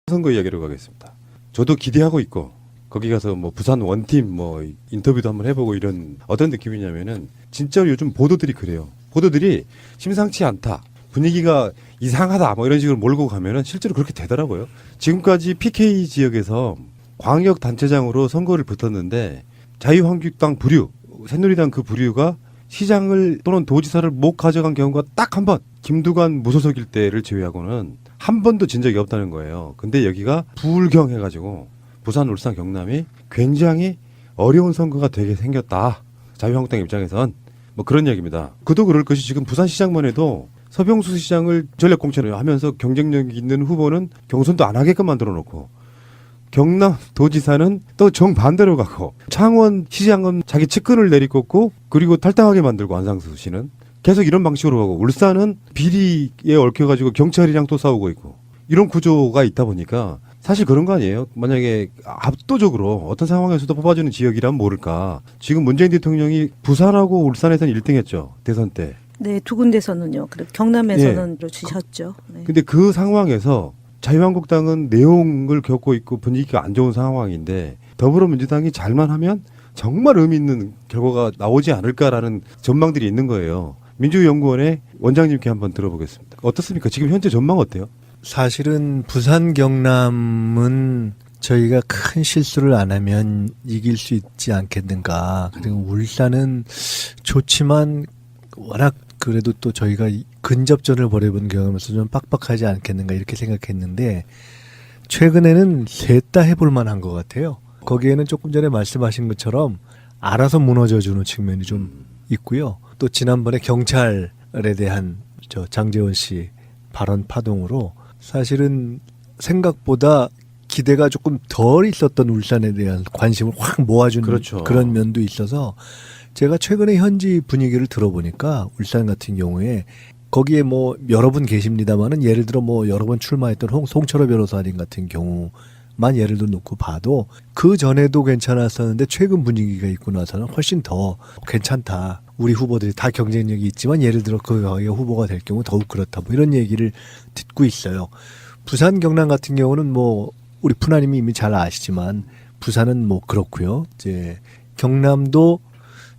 선거 이야기로 가겠습니다. 저도 기대하고 있고 거기 가서 뭐 부산 원팀 뭐 인터뷰도 한번 해보고 이런 어떤 느낌이냐면은 진짜 요즘 보도들이 그래요. 보도들이 심상치 않다. 분위기가 이상하다 뭐 이런 식으로 몰고 가면은 실제로 그렇게 되더라고요. 지금까지 PK 지역에서 광역 단체장으로 선거를 붙었는데 자유한국당 부류, 새누리당 그 부류가 시장을 또는 도지사를 못 가져간 경우가 딱 한 번, 김두관 무소속일 때를 제외하고는 한 번도 진 적이 없다는 거예요. 근데 여기가 부울경 해가지고 부산, 울산, 경남이 굉장히 어려운 선거가 되게 생겼다. 자유한국당 입장에선 뭐 그런 얘기입니다. 그도 그럴 것이 지금 부산시장만 해도 서병수 시장을 전략공천을 하면서 경쟁력 있는 후보는 경선도 안 하게끔 만들어 놓고 경남 도지사는 또 정반대로 가고 창원 시장은 자기 측근을 내리꽂고 그리고 탈당하게 만들고 안상수 씨는 계속 이런 방식으로 가고 울산은 비리에 얽혀가지고 경찰이랑 또 싸우고 있고 이런 구조가 있다 보니까 사실 그런 거 아니에요. 만약에 압도적으로 어떤 상황에서도 뽑아주는 지역이라면 모를까. 지금 문재인 대통령이 부산하고 울산에서는 1등했죠. 대선 때. 네, 두 군데서는요. 그리고 경남에서는 주셨죠. 네. 근데 그 상황에서 자유한국당은 내용을 겪고 있고 분위기가 안 좋은 상황인데 더불어민주당이 잘만 하면 정말 의미 있는 결과가 나오지 않을까라는 전망들이 있는 거예요. 민주연구원의 원장님께 한번 들어보겠습니다. 어떻습니까? 지금 현재 전망 어때요? 사실은 부산 경남은 저희가 큰 실수를 안 하면 이길 수 있지 않겠는가. 그리고 울산은 좋지만 워낙 그래도 또 저희가 근접전을 벌여본 경험에서 좀 빡빡하지 않겠는가 이렇게 생각했는데 최근에는 셋 다 해볼 만한 것 같아요. 거기에는 조금 전에 말씀하신 것처럼 알아서 무너져주는 측면이 좀 있고요. 또 지난번에 경찰에 대한 장제원 씨 발언 파동으로 사실은 생각보다 기대가 조금 덜 있었던 울산에 대한 관심을 확 모아주는 그렇죠. 그런 면도 있어서 제가 최근에 현지 분위기를 들어보니까 울산 같은 경우에 거기에 뭐 여러 분 계십니다만은 예를 들어 뭐 여러 번 출마했던 송철호 변호사님 같은 경우만 예를 들어 놓고 봐도 그 전에도 괜찮았었는데 최근 분위기가 있고 나서는 훨씬 더 괜찮다. 우리 후보들이 다 경쟁력이 있지만 예를 들어 거기가 후보가 될 경우 더욱 그렇다. 뭐 이런 얘기를 듣고 있어요. 부산 경남 같은 경우는 뭐 우리 푸나님이 이미 잘 아시지만 부산은 뭐 그렇고요. 이제 경남도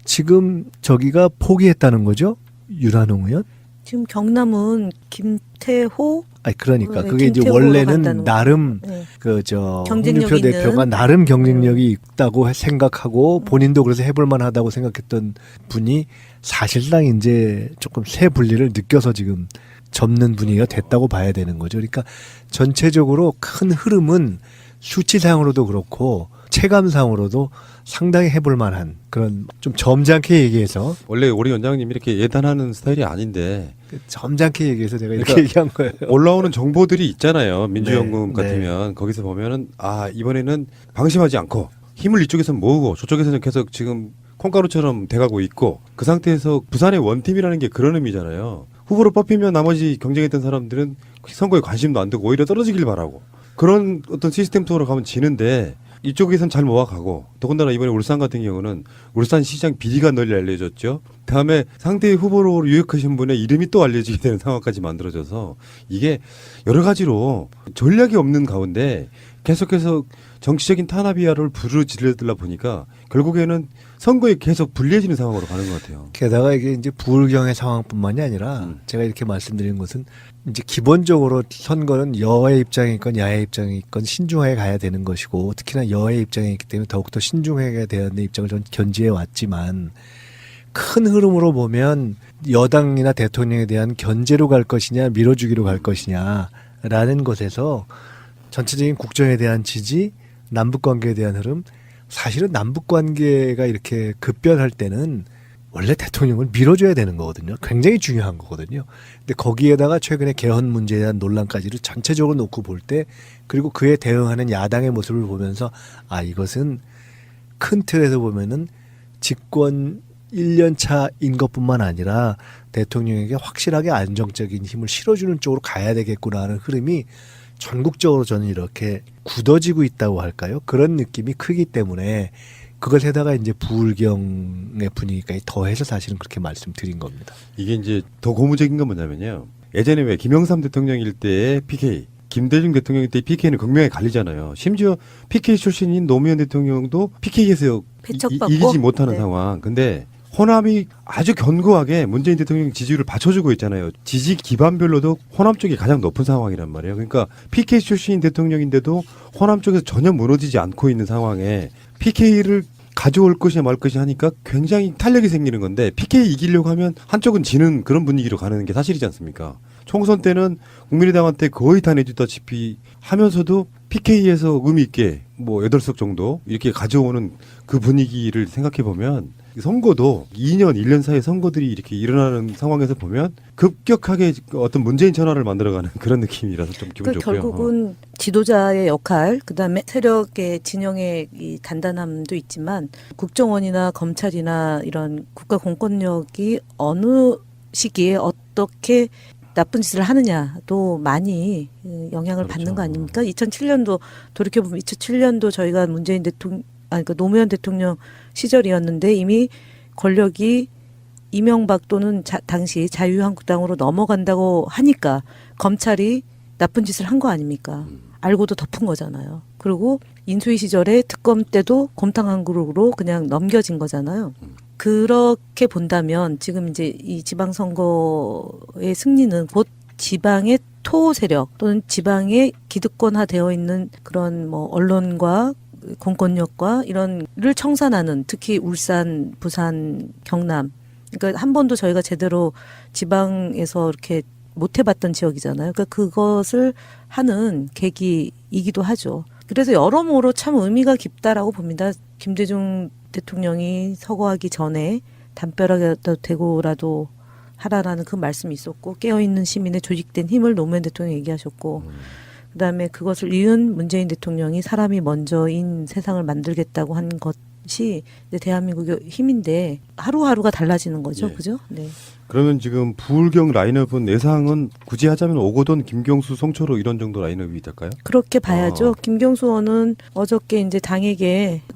지금 저기가 포기했다는 거죠? 유란홍 의원? 지금 경남은 김태호 그러니까 네, 그게 이제 김태호로 원래는 간다는 나름 네. 홍준표 있는. 대표가 나름 경쟁력이 있다고 생각하고 본인도 그래서 해볼 만하다고 생각했던 분이 사실상 이제 조금 새 분리를 느껴서 지금 접는 분위기가 됐다고 봐야 되는 거죠. 그러니까 전체적으로 큰 흐름은 수치상으로도 그렇고 체감상으로도 상당히 해볼 만한 그런 좀 점잖게 얘기해서 원래 우리 원장님이 이렇게 예단하는 스타일이 아닌데 점잖게 얘기해서 제가 이렇게 그러니까 얘기한 거예요. 올라오는 정보들이 있잖아요. 민주연구원 네, 같으면 거기서 보면은 이번에는 방심하지 않고 힘을 이쪽에서는 모으고 저쪽에서는 계속 지금 콩가루처럼 돼가고 있고 그 상태에서 부산의 원팀이라는 게 그런 의미잖아요. 후보로 뽑히면 나머지 경쟁했던 사람들은 선거에 관심도 안 두고 오히려 떨어지길 바라고 그런 어떤 시스템 속으로 가면 지는데 이쪽에선 잘 모아가고 더군다나 이번에 울산 같은 경우는 울산시장 비리가 널리 알려졌죠. 다음에 상대 후보로 유력하신 분의 이름이 또 알려지게 되는 상황까지 만들어져서 이게 여러 가지로 전략이 없는 가운데 계속해서 정치적인 탄압이야를 부르짖으려 보니까 결국에는 선거에 계속 불리해지는 상황으로 가는 것 같아요. 게다가 이게 이제 부울경의 상황뿐만이 아니라 제가 이렇게 말씀드린 것은 이제 기본적으로 선거는 여의 입장에 있건 야의 입장에 있건 신중하게 가야 되는 것이고 특히나 여의 입장에 있기 때문에 더욱더 신중하게 가야 되는 입장을 전 견지해 왔지만 큰 흐름으로 보면 여당이나 대통령에 대한 견제로 갈 것이냐 밀어주기로 갈 것이냐라는 것에서 전체적인 국정에 대한 지지 남북관계에 대한 흐름 사실은 남북관계가 이렇게 급변할 때는 원래 대통령을 밀어줘야 되는 거거든요. 굉장히 중요한 거거든요. 근데 거기에다가 최근에 개헌 문제에 대한 논란까지를 전체적으로 놓고 볼 때 그리고 그에 대응하는 야당의 모습을 보면서 이것은 큰 틀에서 보면은 집권 1년 차인 것뿐만 아니라 대통령에게 확실하게 안정적인 힘을 실어주는 쪽으로 가야 되겠구나 하는 흐름이 전국적으로 저는 이렇게 굳어지고 있다고 할까요? 그런 느낌이 크기 때문에 그것에다가 이제 부울경의 분위기까지 더해서 사실은 그렇게 말씀드린 겁니다. 이게 이제 더 고무적인 건 뭐냐면요. 예전에 왜 김영삼 대통령일 때의 PK 김대중 대통령 때 PK는 극명히 갈리잖아요. 심지어 PK 출신인 노무현 대통령도 PK에서 배척받고? 이기지 못하는 네. 상황. 근데 호남이 아주 견고하게 문재인 대통령 지지율을 받쳐주고 있잖아요. 지지 기반별로도 호남 쪽이 가장 높은 상황이란 말이에요. 그러니까 PK 출신인 대통령인데도 호남 쪽에서 전혀 무너지지 않고 있는 상황에 PK를 가져올 것이냐 말 것이냐 하니까 굉장히 탄력이 생기는 건데 PK 이기려고 하면 한쪽은 지는 그런 분위기로 가는 게 사실이지 않습니까? 총선 때는 국민의당한테 거의 다 내주다시피 하면서도 PK에서 의미 있게 뭐 8석 정도 이렇게 가져오는 그 분위기를 생각해 보면 선거도 2년, 1년 사이에 선거들이 이렇게 일어나는 상황에서 보면 급격하게 어떤 문재인 전환을 만들어가는 그런 느낌이라서 좀 기분 그 좋고요. 결국은 지도자의 역할, 그다음에 세력의 진영의 이 단단함도 있지만 국정원이나 검찰이나 이런 국가 공권력이 어느 시기에 어떻게 나쁜 짓을 하느냐도 많이 영향을 그렇죠. 받는 거 아닙니까? 2007년도 돌이켜보면 2007년도 저희가 문재인 대통령, 그러니까 노무현 대통령 시절이었는데 이미 권력이 이명박 또는 당시 자유한국당으로 넘어간다고 하니까 검찰이 나쁜 짓을 한 거 아닙니까? 알고도 덮은 거잖아요. 그리고 인수위 시절에 특검 때도 곰탕 한 그릇으로 그냥 넘겨진 거잖아요. 그렇게 본다면 지금 이제 이 지방선거의 승리는 곧 지방의 토 세력 또는 지방의 기득권화되어 있는 그런 뭐 언론과 공권력과 이런를 청산하는, 특히 울산, 부산, 경남. 그러니까 한 번도 저희가 제대로 지방에서 이렇게 못 해봤던 지역이잖아요. 그러니까 그것을 하는 계기이기도 하죠. 그래서 여러모로 참 의미가 깊다라고 봅니다. 김대중 대통령이 서거하기 전에 담벼락에 대고라도 하라라는 그 말씀이 있었고, 깨어있는 시민의 조직된 힘을 노무현 대통령이 얘기하셨고, 그다음에 그것을 이은 문재인 대통령이 사람이 먼저인 세상을 만들겠다고 한 것이 이제 대한민국의 힘인데 하루하루가 달라지는 거죠. 예. 그죠? 네. 그러면 지금 부울경 라인업은 예상은 굳이 하자면 오거돈, 김경수, 송철호 이런 정도 라인업이 될까요? 그렇게 봐야죠. 어. 김경수 의원은 어저께 이제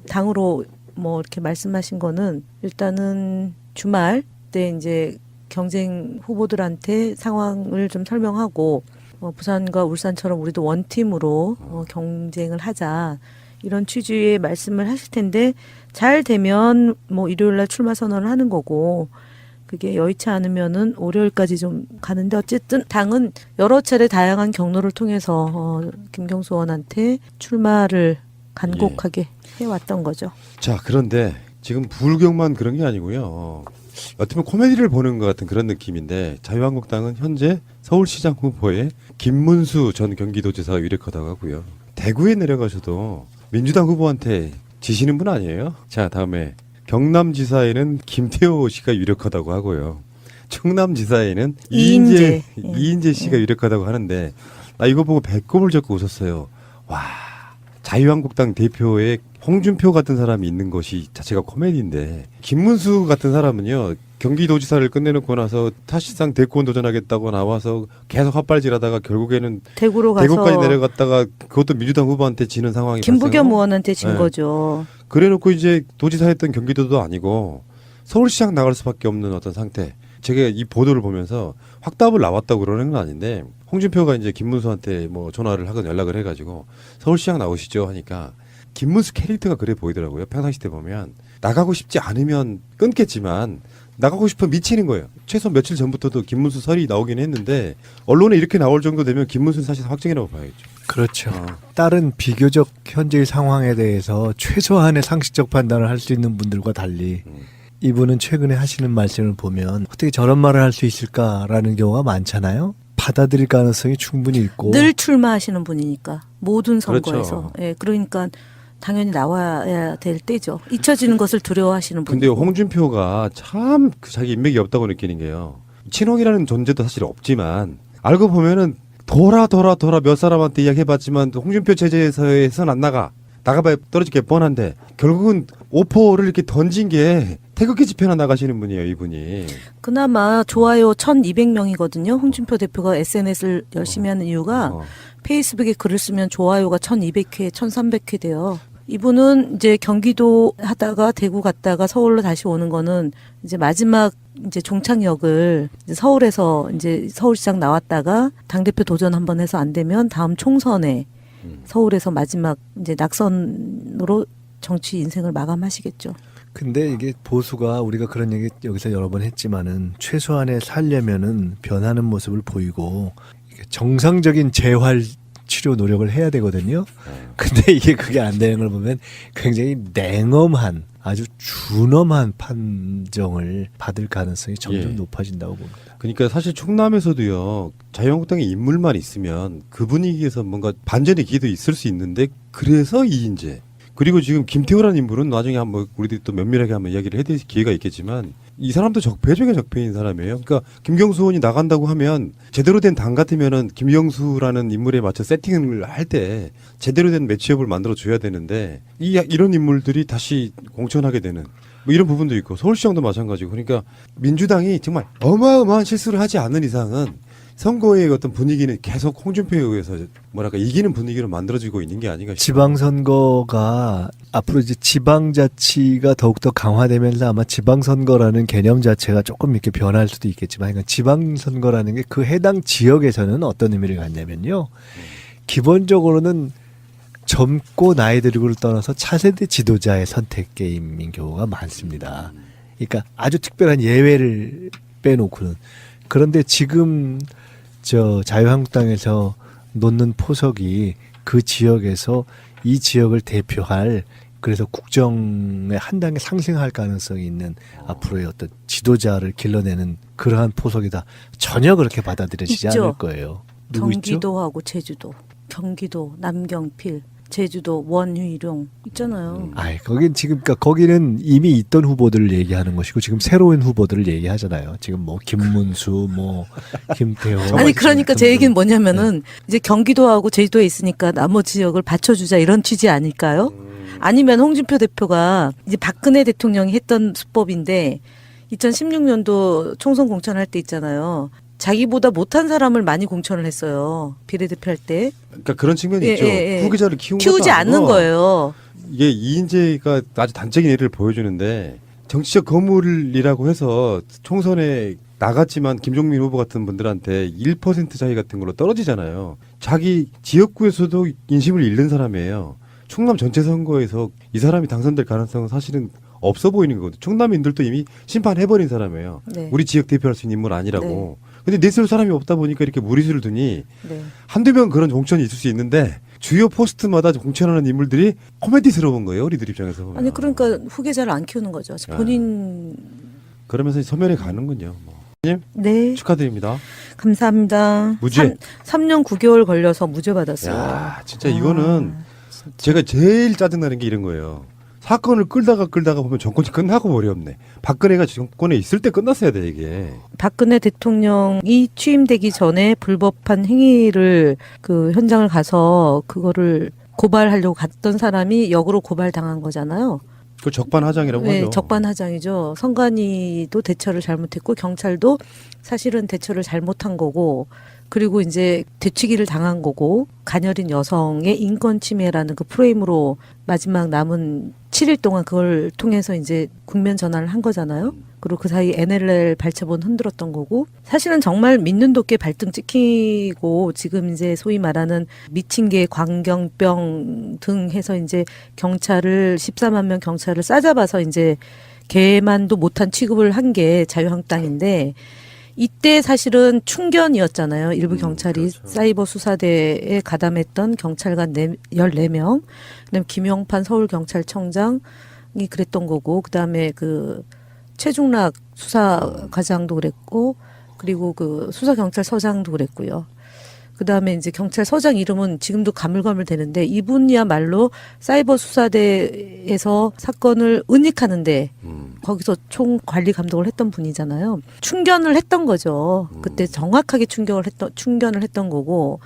당으로 뭐 이렇게 말씀하신 거는 일단은 주말 때 이제 경쟁 후보들한테 상황을 좀 설명하고 부산과 울산처럼 우리도 원팀으로 경쟁을 하자 이런 취지의 말씀을 하실 텐데 잘 되면 뭐 일요일 날 출마 선언을 하는 거고 그게 여의치 않으면은 월요일까지 좀 가는데 어쨌든 당은 여러 차례 다양한 경로를 통해서 김경수 의원한테 출마를 간곡하게 해왔던 거죠. 자, 그런데 지금 부울경만 그런 게 아니고요. 어쩌면 코미디를 보는 것 같은 그런 느낌인데 자유한국당은 현재 서울시장 후보에 김문수 전 경기도지사가 유력하다고 하고요. 대구에 내려가셔도 민주당 후보한테 지시는 분 아니에요? 자, 다음에 경남지사에는 김태호 씨가 유력하다고 하고요. 충남지사에는 이인재. 이인재 씨가 유력하다고 하는데 나 이거 보고 배꼽을 잡고 웃었어요. 와, 자유한국당 대표에 홍준표 같은 사람이 있는 것이 자체가 코미디인데 김문수 같은 사람은요 경기도지사를 끝내놓고 나서 사실상 대권 도전하겠다고 나와서 계속 헛발질하다가 결국에는 대구로 가서 대구까지 내려갔다가 그것도 민주당 후보한테 지는 상황이 김부겸 발생하고 의원한테 진 네. 거죠. 그래놓고 이제 도지사했던 경기도도 아니고 서울시장 나갈 수밖에 없는 어떤 상태. 제가 이 보도를 보면서 확답을 나왔다고 그러는 건 아닌데 홍준표가 이제 김문수한테 뭐 전화를 하건 연락을 해가지고 서울시장 나오시죠 하니까 김문수 캐릭터가 그래 보이더라고요. 평상시 때 보면 나가고 싶지 않으면 끊겠지만 나가고 싶으면 미치는 거예요. 최소 며칠 전부터도 김문수 설이 나오긴 했는데 언론에 이렇게 나올 정도 되면 김문수는 사실 확정이라고 봐야죠. 그렇죠. 다른 비교적 현재의 상황에 대해서 최소한의 상식적 판단을 할 수 있는 분들과 달리 이분은 최근에 하시는 말씀을 보면 어떻게 저런 말을 할 수 있을까라는 경우가 많잖아요. 받아들일 가능성이 충분히 있고 늘 출마하시는 분이니까 모든 선거에서. 그렇죠. 예, 그러니까 당연히 나와야 될 때죠. 잊혀지는 것을 두려워하시는 분. 근데 홍준표가 참 자기 인맥이 없다고 느끼는 게요. 친홍이라는 존재도 사실 없지만 알고 보면은 돌아 몇 사람한테 이야기해봤지만 홍준표 체제에서는 안 나가봐야 떨어질 게 뻔한데 결국은 오포를 이렇게 던진 게 태극기 집회나 나가시는 분이에요, 이분이. 그나마 좋아요 1,200명이거든요. 홍준표 대표가 SNS를 열심히 하는 이유가 페이스북에 글을 쓰면 좋아요가 1,200회, 1,300회 돼요. 이분은 이제 경기도 하다가 대구 갔다가 서울로 다시 오는 거는 이제 마지막 이제 종착역을 이제 서울에서 이제 서울시장 나왔다가 당대표 도전 한번 해서 안 되면 다음 총선에 서울에서 마지막 이제 낙선으로 정치 인생을 마감하시겠죠. 근데 이게 보수가 우리가 그런 얘기 여기서 여러 번 했지만은 최소한의 살려면은 변하는 모습을 보이고 이게 정상적인 재활 치료 노력을 해야 되거든요. 근데 이게 그게 안 되는 걸 보면 굉장히 냉엄한 아주 준엄한 판정을 받을 가능성이 점점 예. 높아진다고 봅니다. 그러니까 사실 충남에서도요, 자유한국당의 인물만 있으면 그 분위기에서 뭔가 반전의 기회도 있을 수 있는데, 그래서 이인재. 그리고 지금 김태호라는 인물은 나중에 한번 우리들이 또 면밀하게 한번 이야기를 해드릴 기회가 있겠지만, 이 사람도 적폐 중에 적폐인 사람이에요. 그러니까 김경수 의원이 나간다고 하면 제대로 된 당 같으면은 김경수라는 인물에 맞춰 세팅을 할 때 제대로 된 매치업을 만들어 줘야 되는데, 이런 인물들이 다시 공천하게 되는 뭐 이런 부분도 있고, 서울시장도 마찬가지고. 그러니까 민주당이 정말 어마어마한 실수를 하지 않는 이상은 선거의 어떤 분위기는 계속 홍준표에 의해서 뭐랄까 이기는 분위기로 만들어지고 있는 게 아닌가 싶어요. 지방선거가 앞으로 이제 지방자치가 더욱더 강화되면서 아마 지방선거라는 개념 자체가 조금 이렇게 변할 수도 있겠지만, 그러니까 지방선거라는 게 그 해당 지역에서는 어떤 의미를 갖냐면요. 기본적으로는 젊고 나이 들고를 떠나서 차세대 지도자의 선택 게임인 경우가 많습니다. 그러니까 아주 특별한 예외를 빼놓고는. 그런데 지금 저 자유한국당에서 놓는 포석이 그 지역에서 이 지역을 대표할, 그래서 국정의 한 단계 상승할 가능성이 있는 앞으로의 어떤 지도자를 길러내는 그러한 포석이다. 전혀 그렇게 받아들여지지 있죠. 않을 거예요. 누구 있죠? 경기도하고 제주도, 경기도 남경필, 제주도 원희룡 있잖아요. 아이, 거긴 지금, 그러니까 거기는 이미 있던 후보들을 얘기하는 것이고, 지금 새로운 후보들을 얘기하잖아요. 지금 뭐, 김문수, 뭐, 김태호. 아니 그러니까 제 얘기는 뭐냐면은 이제 경기도하고 제주도에 있으니까 나머지 지역을 받쳐주자 이런 취지 아닐까요? 아니면 홍준표 대표가 이제 박근혜 대통령이 했던 수법인데 2016년도 총선 공천할 때 있잖아요. 자기보다 못한 사람을 많이 공천을 했어요. 비례대표 할 때. 그러니까 그런 측면이 예, 있죠. 예, 예. 후계자를 키우지 키우지 않는 거예요. 이게 이인재가 아주 단적인 예를 보여주는데, 정치적 거물이라고 해서 총선에 나갔지만 김종민 후보 같은 분들한테 1% 차이 같은 걸로 떨어지잖아요. 자기 지역구에서도 인심을 잃는 사람이에요. 충남 전체 선거에서 이 사람이 당선될 가능성은 사실은 없어 보이는 거거든요. 충남인들도 이미 심판해버린 사람이에요. 네. 우리 지역 대표할 수 있는 인물 아니라고. 근데 내세울 사람이 없다 보니까 이렇게 무리수를 두니 네. 한두 명 그런 공천이 있을 수 있는데, 주요 포스트마다 공천하는 인물들이 코미디스러운 거예요. 우리들 입장에서 보면. 아니 그러니까 후계자를 안 키우는 거죠. 본인. 그러면서 서면에 가는군요. 뭐. 님 네. 축하드립니다. 감사합니다. 무죄. 3년 9개월 걸려서 무죄 받았어요. 야, 진짜 이거는 제가 제일 짜증나는 게 이런 거예요. 사건을 끌다가 보면 정권이 끝나고 버렸네. 박근혜가 정권에 있을 때 끝났어야 돼 이게. 박근혜 대통령이 취임되기 전에 불법한 행위를 그 현장을 가서 그거를 고발하려고 갔던 사람이 역으로 고발당한 거잖아요. 그 적반하장이라고 네, 하죠. 적반하장이죠. 선관위도 대처를 잘못했고 경찰도 사실은 대처를 잘못한 거고, 그리고 이제 되치기를 당한 거고, 가녀린 여성의 인권 침해라는 그 프레임으로 마지막 남은 7일 동안 그걸 통해서 이제 국면 전환을 한 거잖아요. 그리고 그 사이 NLL 발첩은 흔들었던 거고, 사실은 정말 믿는 도끼 발등 찍히고 지금 이제 소위 말하는 미친개 광경병 등 해서 이제 경찰을 14만 명 경찰을 싸잡아서 이제 개만도 못한 취급을 한 게 자유한국당인데, 이때 사실은 충견이었잖아요. 일부 경찰이 그렇죠. 사이버 수사대에 가담했던 경찰관 14명, 그다음에 김용판 서울경찰청장이 그랬던 거고, 그다음에 그 최중락 수사과장도 그랬고, 그리고 그 수사경찰서장도 그랬고요. 그다음에 이제 경찰서장 이름은 지금도 가물가물 되는데, 이분이야말로 사이버 수사대에서 사건을 은닉하는데 거기서 총 관리 감독을 했던 분이잖아요. 충견을 했던 거죠. 그때 정확하게 충견을 했던 거고,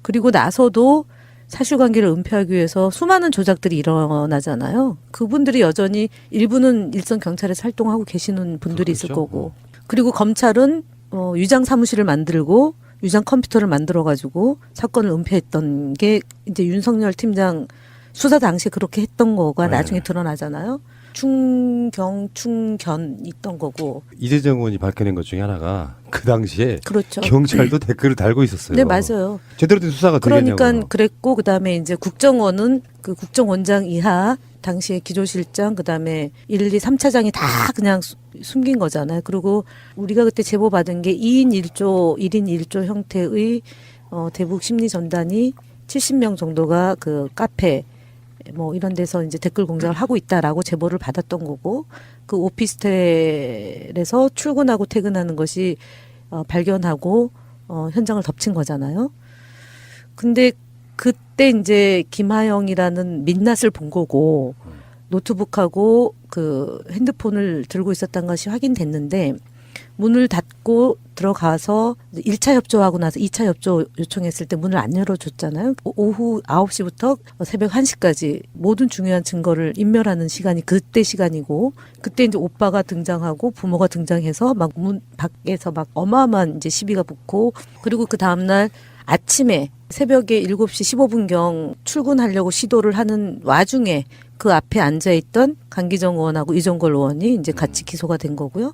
그리고 나서도 사실관계를 은폐하기 위해서 수많은 조작들이 일어나잖아요. 그분들이 여전히 일부는 일선 경찰에서 활동하고 계시는 분들이 있을 그렇죠. 거고, 그리고 검찰은 유장 사무실을 만들고 유장 컴퓨터를 만들어 가지고 사건을 은폐했던 게 이제 윤석열 팀장 수사 당시에 그렇게 했던 거가 네. 나중에 드러나잖아요. 충견 있던 거고. 이재정 의원이 밝혀낸 것 중에 하나가 그 당시에 그렇죠. 경찰도 댓글을 달고 있었어요. 네, 맞아요. 제대로 된 수사가 그러니까 되겠냐고요. 그랬고 그다음에 이제 국정원은 그 국정원장 이하 당시에 기조실장 그다음에 1, 2, 3차장이 다 그냥 숨긴 거잖아요. 그리고 우리가 그때 제보 받은 게 1인 1조 형태의 대북 심리 전단이 70명 정도가 그 카페 뭐 이런 데서 이제 댓글 공작을 하고 있다라고 제보를 받았던 거고 그 오피스텔에서 출근하고 퇴근하는 것이 발견하고 현장을 덮친 거잖아요. 근데 그때 이제 김하영이라는 민낯을 본 거고 노트북하고 그 핸드폰을 들고 있었던 것이 확인됐는데 문을 닫고 들어가서 1차 협조하고 나서 2차 협조 요청했을 때 문을 안 열어줬잖아요. 오후 9시부터 새벽 1시까지 모든 중요한 증거를 인멸하는 시간이 그때 시간이고 그때 이제 오빠가 등장하고 부모가 등장해서 막 문 밖에서 막 어마어마한 이제 시비가 붙고 그리고 그 다음날 아침에 새벽에 7시 15분경 출근하려고 시도를 하는 와중에 그 앞에 앉아있던 강기정 의원하고 이종걸 의원이 이제 같이 기소가 된 거고요.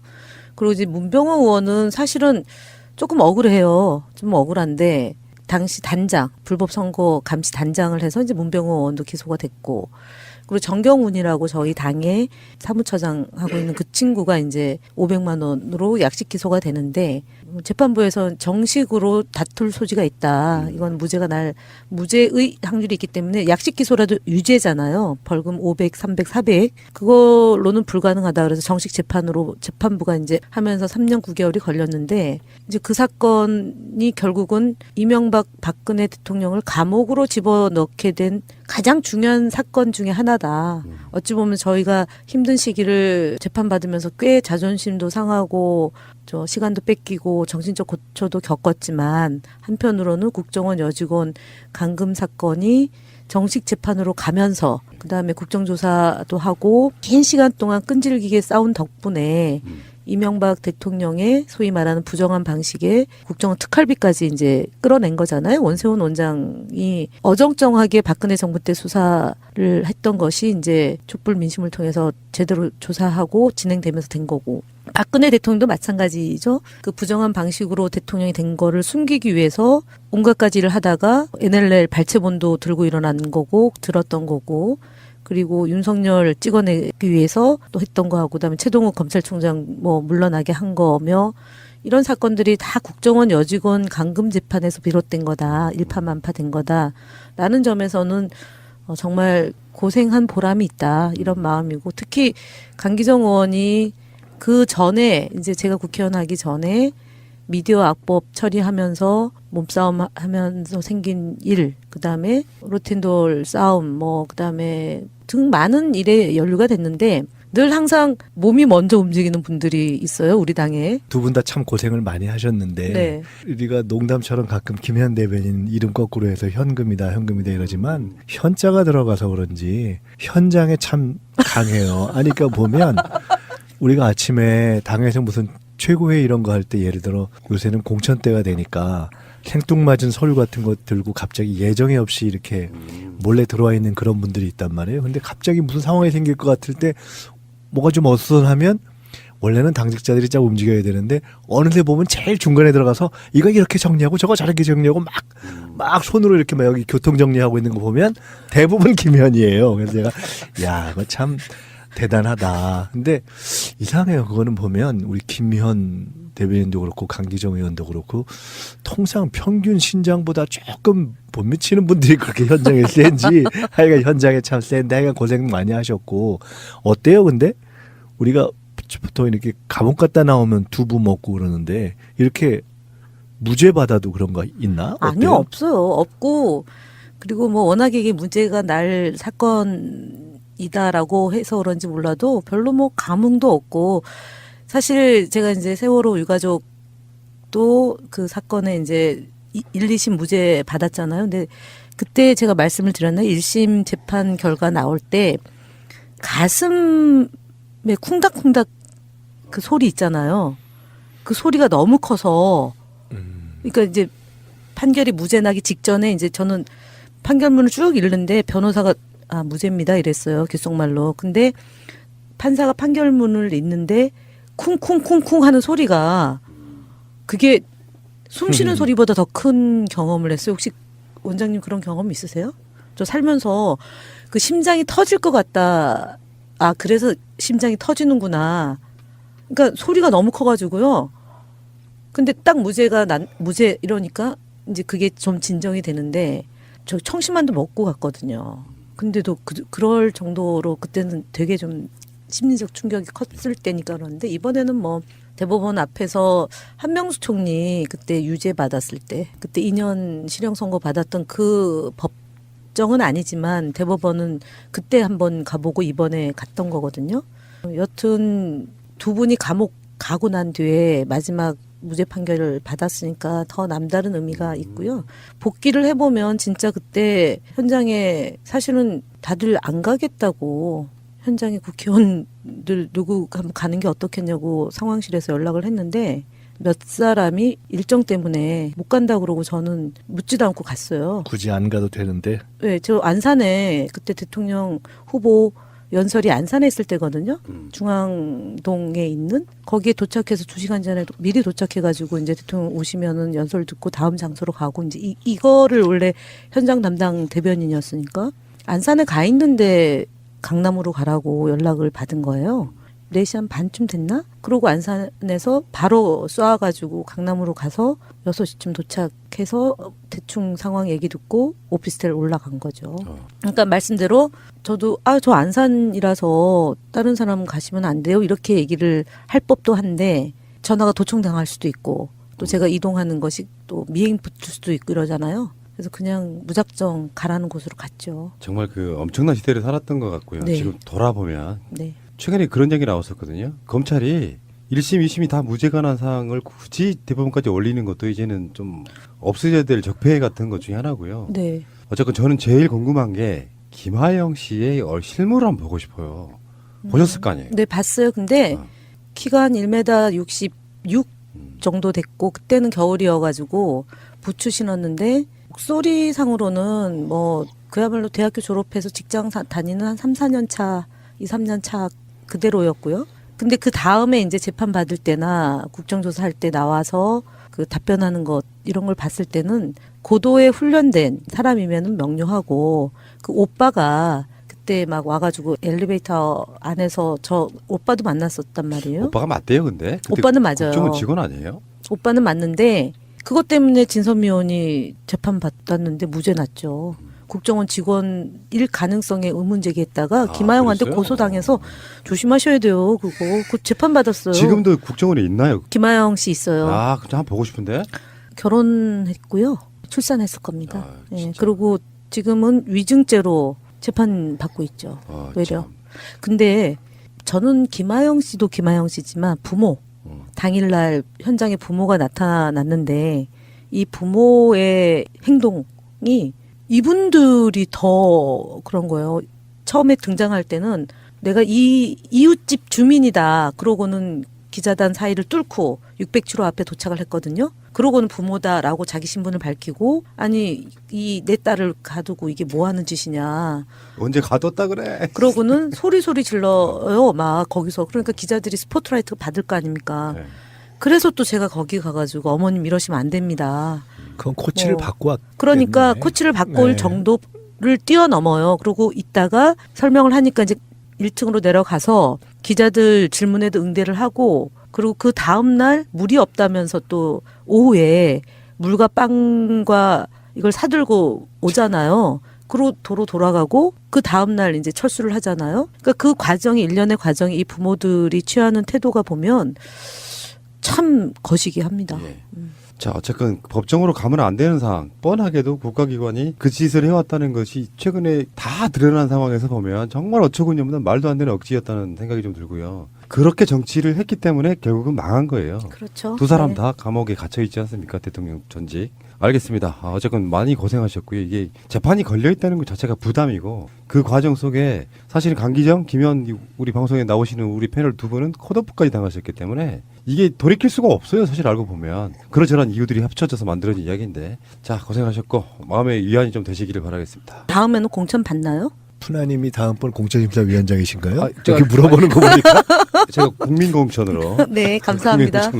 그리고 이제 문병호 의원은 사실은 조금 억울해요. 좀 억울한데 당시 단장, 불법 선거 감시 단장을 해서 이제 문병호 의원도 기소가 됐고 그리고 정경훈이라고 저희 당의 사무처장 하고 있는 그 친구가 이제 500만 원으로 약식 기소가 되는데 재판부에서 정식으로 다툴 소지가 있다. 이건 무죄의 확률이 있기 때문에 약식 기소라도 유죄잖아요. 벌금 500, 300, 400 그걸로는 불가능하다. 그래서 정식 재판으로 재판부가 이제 하면서 3년 9개월이 걸렸는데 이제 그 사건이 결국은 이명박 박근혜 대통령을 감옥으로 집어넣게 된 가장 중요한 사건 중에 하나다. 어찌 보면 저희가 힘든 시기를 재판받으면서 꽤 자존심도 상하고 저 시간도 뺏기고 정신적 고초도 겪었지만 한편으로는 국정원 여직원 감금 사건이 정식 재판으로 가면서 그다음에 국정조사도 하고 긴 시간 동안 끈질기게 싸운 덕분에 이명박 대통령의 소위 말하는 부정한 방식의 국정원 특활비까지 이제 끌어낸 거잖아요. 원세훈 원장이 어정쩡하게 박근혜 정부 때 수사를 했던 것이 이제 촛불 민심을 통해서 제대로 조사하고 진행되면서 된 거고. 박근혜 대통령도 마찬가지죠. 그 부정한 방식으로 대통령이 된 거를 숨기기 위해서 온갖 가지를 하다가 NLL 발췌본도 들고 일어난 거고 들었던 거고 그리고 윤석열 찍어내기 위해서 또 했던 거하고 그다음에 최동욱 검찰총장 뭐 물러나게 한 거며 이런 사건들이 다 국정원 여직원 감금 재판에서 비롯된 거다. 일파만파된 거다라는 점에서는 정말 고생한 보람이 있다. 이런 마음이고 특히 강기정 의원이 그 전에 이제 제가 국회의원 하기 전에 미디어 악법 처리하면서 몸싸움 하면서 생긴 일, 그다음에 로텐돌 싸움, 뭐 그다음에 등 많은 일에 연루가 됐는데 늘 항상 몸이 먼저 움직이는 분들이 있어요. 우리 당에. 두 분 다 참 고생을 많이 하셨는데 네. 우리가 농담처럼 가끔 김현 대변인 이름 거꾸로 해서 현금이다 이러지만 현자가 들어가서 그런지 현장에 참 강해요. 아니 그러니까 보면 우리가 아침에 당에서 무슨 최고회 이런 거 할 때 예를 들어 요새는 공천 때가 되니까 생뚱맞은 서류 같은 거 들고 갑자기 예정에 없이 이렇게 몰래 들어와 있는 그런 분들이 있단 말이에요. 근데 갑자기 무슨 상황이 생길 것 같을 때 뭐가 좀 어수선하면 원래는 당직자들이 쫙 움직여야 되는데 어느새 보면 제일 중간에 들어가서 이거 이렇게 정리하고 저거 저렇게 정리하고 막 손으로 이렇게 막 여기 교통 정리하고 있는 거 보면 대부분 김현이에요. 그래서 제가 야 이거 참 대단하다. 근데 이상해요. 그거는 보면 우리 김현 대변인도 그렇고 강기정 의원도 그렇고 통상 평균 신장보다 조금 못 미치는 분들이 그렇게 현장에 센지 하여간 현장에 참 센데 하여간 고생 많이 하셨고 어때요? 근데 우리가 보통 이렇게 감옥 갔다 나오면 두부 먹고 그러는데 이렇게 무죄 받아도 그런 거 있나? 어때요? 아니요, 없어요. 없고 그리고 뭐 워낙에 이게 문제가 날 사건이다라고 해서 그런지 몰라도 별로 뭐 감흥도 없고 사실 제가 이제 세월호 유가족도 그 사건에 이제 1, 2심 무죄 받았잖아요. 근데 그때 제가 말씀을 드렸나요? 1심 재판 결과 나올 때 가슴에 쿵닥쿵닥 그 소리 있잖아요. 그 소리가 너무 커서 그러니까 이제 판결이 무죄 나기 직전에 이제 저는 판결문을 쭉 읽는데 변호사가 무죄입니다 이랬어요. 귓속말로. 근데 판사가 판결문을 읽는데 쿵쿵쿵쿵 하는 소리가 그게 숨 쉬는 소리보다 더 큰 경험을 했어요. 혹시 원장님 그런 경험 있으세요? 저 살면서 그 심장이 터질 것 같다. 그래서 심장이 터지는구나. 그러니까 소리가 너무 커가지고요. 근데 딱 무죄 이러니까 이제 그게 좀 진정이 되는데 저 청심환도 먹고 갔거든요. 근데도 그럴 정도로 그때는 되게 좀 심리적 충격이 컸을 때니까 그런데 이번에는 뭐 대법원 앞에서 한명수 총리 그때 유죄 받았을 때 그때 2년 실형 선고 받았던 그 법정은 아니지만 대법원은 그때 한번 가보고 이번에 갔던 거거든요. 여튼 두 분이 감옥 가고 난 뒤에 마지막 무죄 판결을 받았으니까 더 남다른 의미가 있고요. 복귀를 해보면 진짜 그때 현장에 사실은 다들 안 가겠다고 현장에 국회의원들 누구 가는 게 어떻겠냐고 상황실에서 연락을 했는데 몇 사람이 일정 때문에 못 간다고 그러고 저는 묻지도 않고 갔어요. 굳이 안 가도 되는데. 네, 저 안산에 그때 대통령 후보 연설이 안산에 있을 때거든요. 중앙동에 있는 거기에 도착해서 2시간 전에 미리 도착해가지고 이제 대통령 오시면은 연설 듣고 다음 장소로 가고 이제 이거를 원래 현장 담당 대변인이었으니까 안산에 가 있는데 강남으로 가라고 연락을 받은 거예요. 4시 한 반쯤 됐나? 그러고 안산에서 바로 쏴가지고 강남으로 가서 6시쯤 도착해서 대충 상황 얘기 듣고 오피스텔 올라간 거죠. 그러니까 말씀대로 저도 저 안산이라서 다른 사람 가시면 안 돼요. 이렇게 얘기를 할 법도 한데 전화가 도청당할 수도 있고 또 제가 이동하는 것이 또 미행 붙을 수도 있고 이러잖아요. 그래서 그냥 무작정 가라는 곳으로 갔죠. 정말 그 엄청난 시대를 살았던 것 같고요. 네. 지금 돌아보면 네. 최근에 그런 얘기 나왔었거든요. 검찰이 1심, 2심이 다 무죄가 난 사항을 굳이 대법원까지 올리는 것도 이제는 좀 없어져야 될 적폐 같은 것 중에 하나고요. 네. 어쨌건 저는 제일 궁금한 게 김하영 씨의 실물을 한번 보고 싶어요. 보셨을 거 아니에요? 네, 봤어요. 근데 키가 한 1m 66 정도 됐고 그때는 겨울이어가지고 부츠 신었는데 목소리상으로는 뭐 그야말로 대학교 졸업해서 직장 다니는 한 3, 4년 차, 2, 3년 차 그대로였고요. 근데 그 다음에 이제 재판 받을 때나 국정조사 할 때 나와서 그 답변하는 것 이런 걸 봤을 때는 고도에 훈련된 사람이면은 명료하고 그 오빠가 그때 막 와가지고 엘리베이터 안에서 저 오빠도 만났었단 말이에요. 오빠가 맞대요, 근데? 그때 오빠는 맞아요. 국정원 직원 아니에요? 오빠는 맞는데 그것 때문에 진선미 의원이 재판 받았는데 무죄 났죠. 국정원 직원일 가능성에 의문 제기했다가 김하영한테 그랬어요? 고소당해서 조심하셔야 돼요. 그 재판 받았어요. 지금도 국정원에 있나요? 김하영 씨 있어요. 그좀 한번 보고 싶은데? 결혼했고요. 출산했을 겁니다. 예, 진짜. 그리고 지금은 위증죄로 재판 받고 있죠. 외려. 참. 근데 저는 김하영 씨도 김하영 씨지만 부모 당일날 현장에 부모가 나타났는데 이 부모의 행동이 이분들이 더 그런 거예요. 처음에 등장할 때는 내가 이 이웃집 주민이다. 그러고는 기자단 사이를 뚫고 607호 앞에 도착을 했거든요. 그러고는 부모다라고 자기 신분을 밝히고 아니 이 내 딸을 가두고 이게 뭐 하는 짓이냐. 언제 가뒀다 그래? 그러고는 소리 질러요. 막 거기서. 그러니까 기자들이 스포트라이트 받을 거 아닙니까. 네. 그래서 또 제가 거기 가가지고 어머님 이러시면 안 됩니다. 그건 코치를 받고 왔. 그러니까 코치를 받고 올 네. 정도를 뛰어넘어요. 그러고 있다가 설명을 하니까 이제 1층으로 내려가서 기자들 질문에도 응대를 하고 그리고 그 다음날 물이 없다면서 또 오후에 물과 빵과 이걸 사들고 오잖아요. 그리고 도로 돌아가고 그 다음날 이제 철수를 하잖아요. 그러니까 그 과정이 일련의 과정이 이 부모들이 취하는 태도가 보면 참 거시기 합니다. 예. 자, 어쨌건 법정으로 가면 안 되는 상황, 뻔하게도 국가기관이 그 짓을 해왔다는 것이 최근에 다 드러난 상황에서 보면 정말 어처구니 없는 말도 안 되는 억지였다는 생각이 좀 들고요. 그렇게 정치를 했기 때문에 결국은 망한 거예요. 그렇죠. 두 사람 네. 다 감옥에 gat혀 있지 않습니까? 대통령 전직. 알겠습니다. 어쨌건 많이 고생하셨고요. 이게 재판이 걸려 있다는 것 자체가 부담이고 그 과정 속에 사실은 강기정, 김현 우리 방송에 나오시는 우리 패널 두 분은 컷오프까지 당하셨기 때문에 이게 돌이킬 수가 없어요. 사실 알고 보면 그러저런 이유들이 합쳐져서 만들어진 이야기인데 자 고생하셨고 마음의 위안이 좀 되시기를 바라겠습니다. 다음에는 공천 받나요? 푸나님이 다음번 공천심사위원장이신가요? 아, 이렇게 물어보는 거 보니까 제가 국민공천으로 네, 감사합니다. 국민공천으로